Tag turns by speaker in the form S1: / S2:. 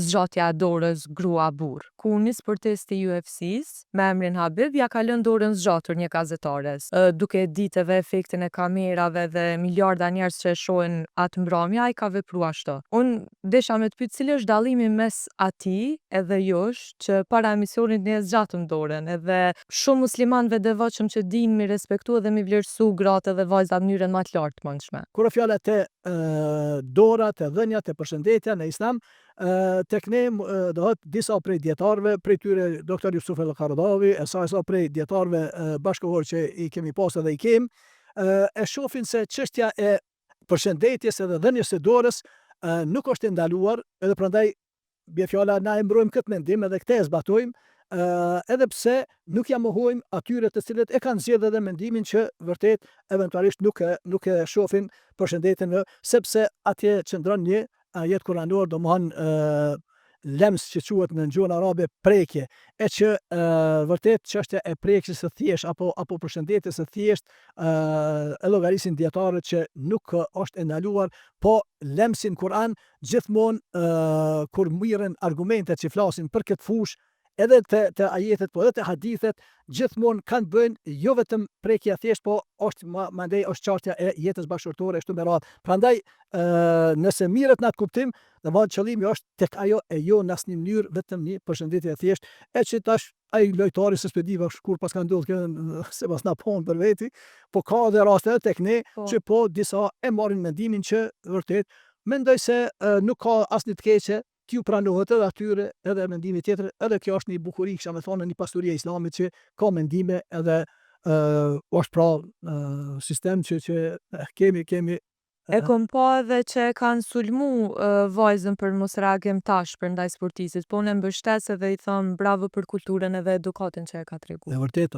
S1: zgjatja e dorës grua burr, ku një sportist i UFC-s me emrin Habib ja ka lënë dorën zgjatur një gazetares. Duke ditë edhe efektin e kamerave dhe miliarda njerëz që e shohin atë mbrëmje, ai ka vepruar ashtu. Unë desha me të pyet cili është dallimi mes atij edhe jush që para emisionit ne zgjatëm dorën, edhe shumë muslimanëve devotshëm që dinë mi respektu dhe mi vlerësu gratë dhe vajzat në mënyrën më të lartë mundshme.
S2: Kur fjala te dora, te dhënia, te përshëndetja në islam, tek ne dohet disa prej dietarëve, prej tyre doktor Yusuf el-Qaradawi, sa prej dietarëve bashkëkohor që i kemi pasur dhe i kem, e shohin se çështja e përshëndetjes edhe dhënies së dorës nuk është e ndaluar, edhe prandaj bie fjala na e mbrojmë këtë mendim edhe këtë e zbatojmë, edhe pse nuk ja mohojmë atyre të cilët e kanë zgjedhur edhe mendimin që vërtet eventualisht nuk e shohin përshëndetjen, sepse atje qëndron një ajet kuranor, domethënë lems që quhet në gjuhën arabe prekje, e që vërtet çështja e prekjes së thjesht apo përshëndetjes së thjesht e llogarisin dietarët që nuk është e ndaluar, po lemsin Kur'an gjithmonë kur mirën argumentet që flasin për këtë fushë, edhe te ajetet, po edhe te hadithet, gjithmonë kanë bëjnë jo vetëm prekja thjesht, po është mandej është çështja e jetës bashkëtorë ashtu me radhë. Prandaj nëse mirët në atë kuptim, domethënë qëllimi është tek ajo e jo në asnjë mënyrë vetëm një përshëndetje e thjesht, e që tash ai lojtari se s'e di kur pas ka ndodhur kjo se pas na pon për veti, po ka edhe raste tek ne që po disa e marrin mendimin që vërtet mendoj se nuk ka asnjë të keqe, t'ju pranohet edhe atyre edhe mendimi tjetër, edhe kjo është një bukuri, kisha me thonë, një pasuri e islamit që ka mendime edhe është pra sistem që kemi.
S1: E kom pa edhe që e kanë sulmu vajzën për mos reagim tash për ndaj sportistit, po unë e mbështes edhe i thëm bravo për kulturën edhe edukatën që e ka tregu.
S2: E vërtet